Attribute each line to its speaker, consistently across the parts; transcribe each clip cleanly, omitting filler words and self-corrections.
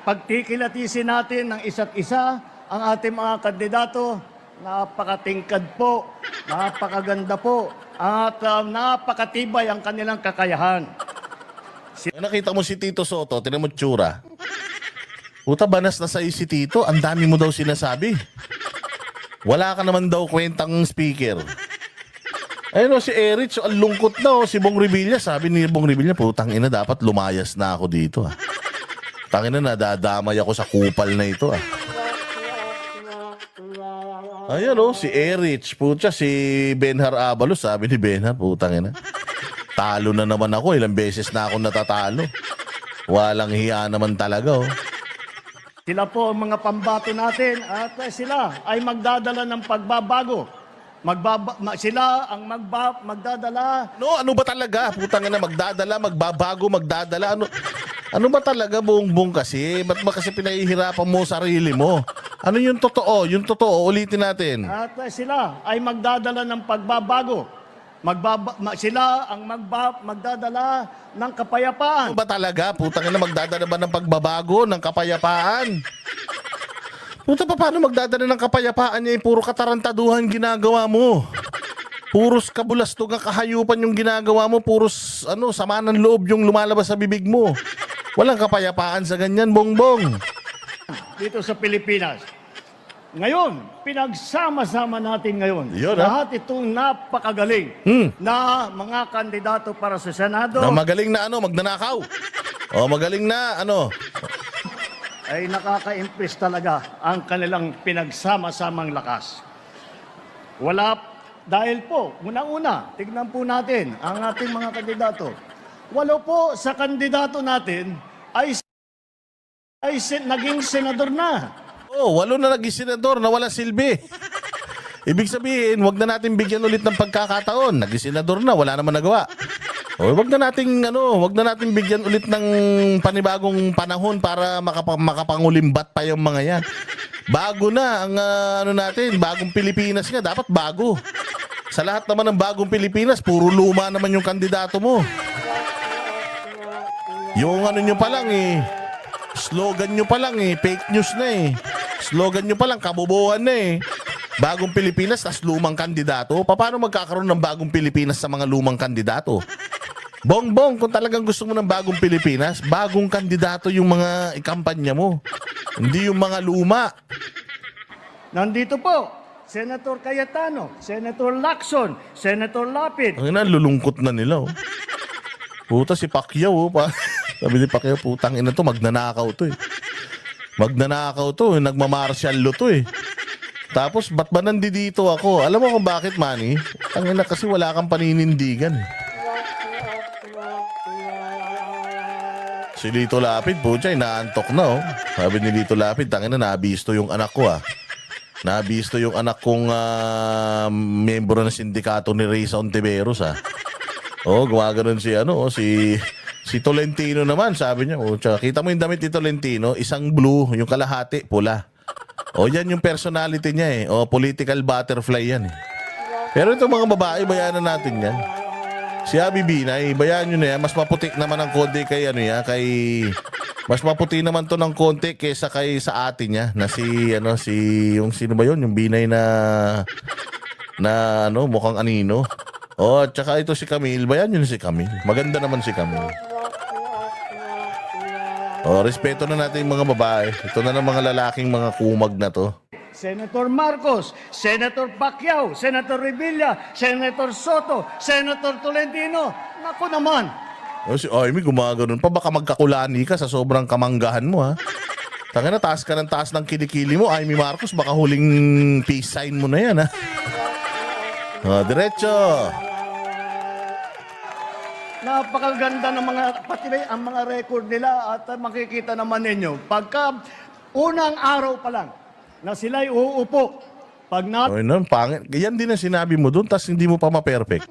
Speaker 1: pagkikilatisin natin ng isa't isa ang ating mga kandidato. Napakatingkad po, napakaganda po, at napakatibay ang kanilang kakayahan.
Speaker 2: Nakita mo si Tito Soto, tinan mo tsura. Puta, banas na sa'yo si Tito, ang dami mo daw sinasabi. Wala ka naman daw kwentang speaker. Ayun o, si Erich, ang lungkot na o. Si Bong Revilla, sabi ni Bong Revilla, putang ina, dapat lumayas na ako dito. Tangina, nadadamay ako sa kupal na ito. Ayan o, si Erich, putya, si Benhar Abalos, sabi ni Benhar, putang ina. Talo na naman ako, ilang beses na ako natatalo. Walang hiya naman talaga o.
Speaker 1: Sila po ang mga pambato natin at sila ay magdadala ng pagbabago. Sila ang magdadala.
Speaker 2: No, ano ba talaga? Putang ina, magdadala, magbabago, magdadala. Ano ba talaga, Bongbong kasi? Ba't ba kasi pinahihirapan mo sarili mo? Ano yung totoo? Yung totoo, ulitin natin.
Speaker 1: At sila ay magdadala ng pagbabago. Sila ang magdadala ng kapayapaan.
Speaker 2: Ano ba talaga? Putang ina, magdadala ba ng pagbabago, ng kapayapaan? Puta, paano magdadala ng kapayapaan niya? Puro katarantaduhan ginagawa mo. Puros kabulastog ang kahayupan yung ginagawa mo. Puros sama ng loob yung lumalabas sa bibig mo. Walang kapayapaan sa ganyan, Bongbong.
Speaker 1: Dito sa Pilipinas. Ngayon, pinagsama-sama natin ngayon.
Speaker 2: Yun,
Speaker 1: lahat itong napakagaling na mga kandidato para sa Senado.
Speaker 2: Na magaling na magnanakaw. O magaling na
Speaker 1: ay nakaka-impress talaga ang kanilang pinagsama-samang lakas. Dahil po, unang-una, tignan po natin ang ating mga kandidato. Walo po sa kandidato natin ay naging senador na.
Speaker 2: Oh, 8 na naging senador na wala silbi. Ibig sabihin, wag na natin bigyan ulit ng pagkakataon. Naging senador na, wala naman nagawa. O, wag na natin bigyan ulit ng panibagong panahon para makapangulimbat pa yung mga yan. Bago na ang bagong Pilipinas nga, dapat bago. Sa lahat naman ng bagong Pilipinas, puro luma naman yung kandidato mo. Yung nyo pa lang slogan nyo pa lang fake news na Slogan nyo pa lang, kabobohan na Bagong Pilipinas, tas lumang kandidato. Paano magkakaroon ng bagong Pilipinas sa mga lumang kandidato? Bongbong, kung talagang gusto mo ng bagong Pilipinas, bagong kandidato yung mga ikampanya mo. Hindi yung mga luma.
Speaker 1: Nandito po, Senator Cayetano, Senator Lacson, Senator Lapid.
Speaker 2: Ang lulungkot na nila. Puta, si Pacquiao. Sabi ni Pacquiao, putang ina to, magnanakaw to Magnanakaw to, nagmamartial law to Tapos, ba't ba nandito ako? Alam mo kung bakit, Manny? Ang ina kasi wala kang paninindigan. Si Lito Lapid, pucha, inaantok na Sabi ni Lito Lapid, tangina, nabisto yung anak ko Nabisto yung anak kong miyembro ng sindikato ni Reysa Ontiveros gumagano'n si Tolentino naman, sabi niya. Kita mo yung damit ni Tolentino, isang blue, yung kalahati, pula. Yan yung personality niya political butterfly yan Pero itong mga babae, bayanan natin yan. Si Abby Binay, bayaan nyo na yan. Mas maputi naman ng konti kay mas maputi naman to ng konti kaysa sa ate niya na yung sino ba yun? Yung Binay na mukhang anino. At saka ito si Camille, bayaan nyo na si Camille. Maganda naman si Camille. Respeto na natin yung mga babae. Ito na ng mga lalaking mga kumag na to.
Speaker 1: Senator Marcos, Senator Pacquiao, Senator Revilla, Senator Soto, Senator Tolentino. Naku naman.
Speaker 2: Si Amy gumagano'n pa. Baka magkakulani ka sa sobrang kamanggahan mo Tangina, taas ka ng taas ng kilikili mo. Amy Marcos, baka huling peace sign mo na yan diretso.
Speaker 1: Napakaganda ng pati ang mga record nila at makikita naman ninyo. Pagka unang araw pa lang na sila'y uupo,
Speaker 2: pangit. Yan din ang sinabi mo doon, tas hindi mo pa ma-perfect.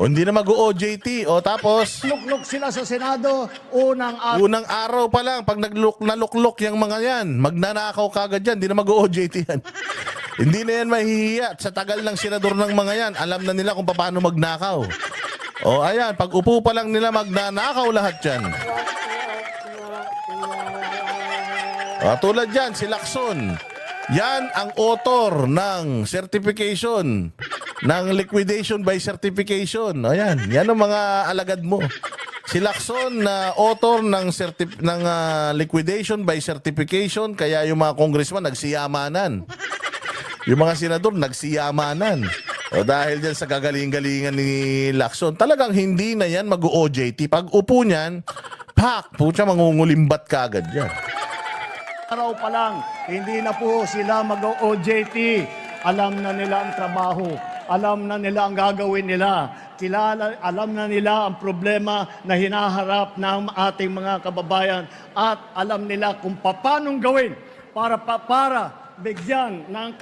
Speaker 2: Hindi na mag-OJT. Tapos
Speaker 1: luklok sila sa Senado,
Speaker 2: unang araw pa lang, pag naluklok yung mga yan, magnanakaw kagad yan, hindi na mag-OJT yan. Hindi na yan mahihiya. Sa tagal ng senador ng mga yan, alam na nila kung paano magnakaw. Ayan, pag upo pa lang nila, magnanakaw lahat yan. Tulad yan, si Lacson. Yan ang author ng certification, ng liquidation by certification. Ayan, yan ang mga alagad mo. Si Lacson na author ng liquidation by certification, kaya yung mga congressman nagsiyamanan. Yung mga senador nagsiyamanan. Dahil dyan sa gagaling-galingan ni Lacson, talagang hindi na yan mag-OJT. Pag upo niyan, pucha, mangungulimbat ka agad yan.
Speaker 1: Araw pa lang, hindi na po sila mag-OJT. Alam na nila ang trabaho. Alam na nila ang gagawin nila. Alam na nila ang problema na hinaharap ng ating mga kababayan. At alam nila kung paano gawin para bigyan ng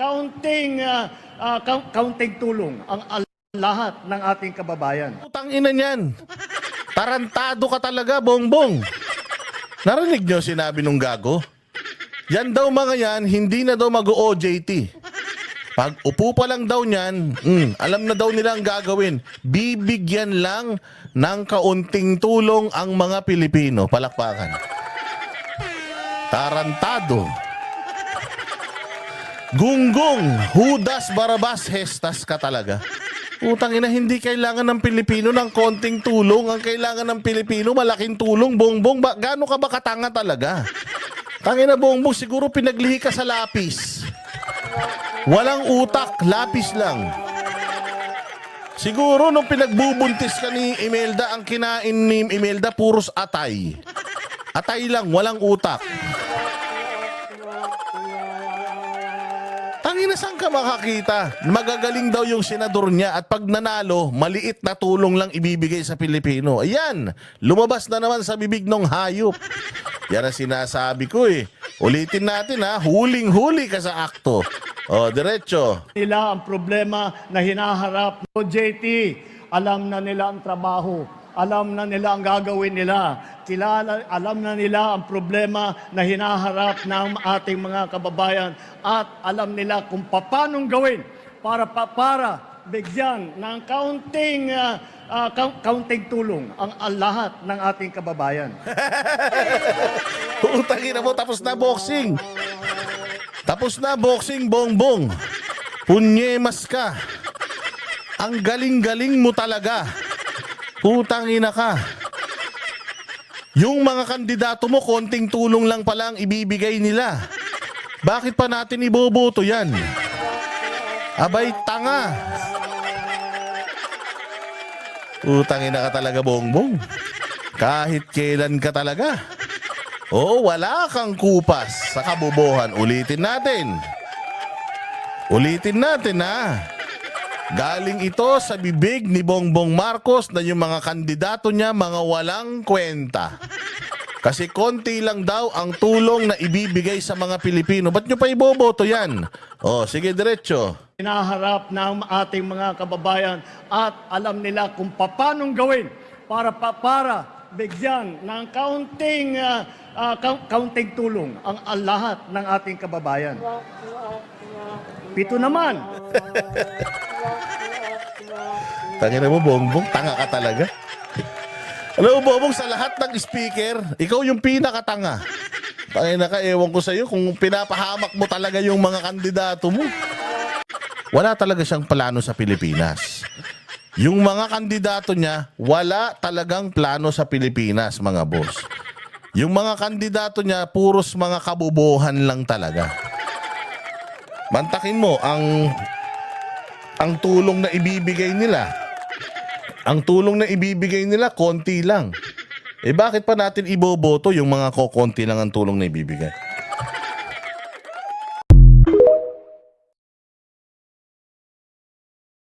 Speaker 1: kaunting tulong ang lahat ng ating kababayan.
Speaker 2: Putang ina niyan. Tarantado ka talaga, Bongbong. Narinig niyo sinabi nung gago? Yan daw mga yan, hindi na daw mag-OJT. Pag upo pa lang daw niyan, alam na daw nila ang gagawin. Bibigyan lang ng kaunting tulong ang mga Pilipino. Palakpakan. Tarantado. Gunggong, Judas Barabas Hestas ka talaga. Utang ina, hindi kailangan ng Pilipino ng konting tulong. Ang kailangan ng Pilipino, malaking tulong. Bongbong, gaano ka ba katanga talaga? Tangina, Bongbong, siguro pinaglihi ka sa lapis. Walang utak, lapis lang. Siguro nung pinagbubuntis ka ni Imelda, ang kinain ni Imelda puros atay. Atay lang, walang utak. Tangina, saan ka makakita? Magagaling daw yung senador niya at pag nanalo, maliit na tulong lang ibibigay sa Pilipino. Ayan, lumabas na naman sa bibig ng hayop. Yan ang sinasabi ko eh. Ulitin natin ha, huling-huli ka sa akto. Diretso.
Speaker 1: Nila ang problema na hinaharap. OJT, alam na nila ang trabaho. Alam na nila ang gagawin nila. Alam na nila ang problema na hinaharap ng ating mga kababayan. At alam nila kung paano gawin para bigyan ng kaunting tulong ang lahat ng ating kababayan.
Speaker 2: Utangin mo, tapos na boxing. Tapos na boxing, Bongbong. Punyemas ka. Ang galing-galing mo talaga. Putangina ka. Yung mga kandidato mo, konting tulong lang pala ang ibibigay nila. Bakit pa natin iboboto yan? Abay, tanga. Utangina ka talaga, Bongbong. Kahit kailan ka talaga. Oo, wala kang kupas sa kabobohan. Ulitin natin. Ulitin natin ha. Galing ito sa bibig ni Bongbong Marcos na yung mga kandidato niya mga walang kwenta. Kasi konti lang daw ang tulong na ibibigay sa mga Pilipino. Ba't nyo pa iboboto yan? Sige, diretso.
Speaker 1: Hinaharap ng ating mga kababayan at alam nila kung paano gawin para bigyan ng kaunting tulong ang lahat ng ating kababayan. Pito naman.
Speaker 2: Tangina mo, Bongbong, tanga ka talaga. Alam mo, Bongbong, sa lahat ng speaker, ikaw yung pinakatanga. Tangina ka, ewan ko sa'yo kung pinapahamak mo talaga yung mga kandidato mo. Wala talaga siyang plano sa Pilipinas. Yung mga kandidato niya, wala talagang plano sa Pilipinas, mga boss. Yung mga kandidato niya, puros mga kabubuhan lang talaga. Mantakin mo, ang tulong na ibibigay nila. Ang tulong na ibibigay nila, konti lang. Bakit pa natin iboboto yung mga kokonti lang ang tulong na ibibigay?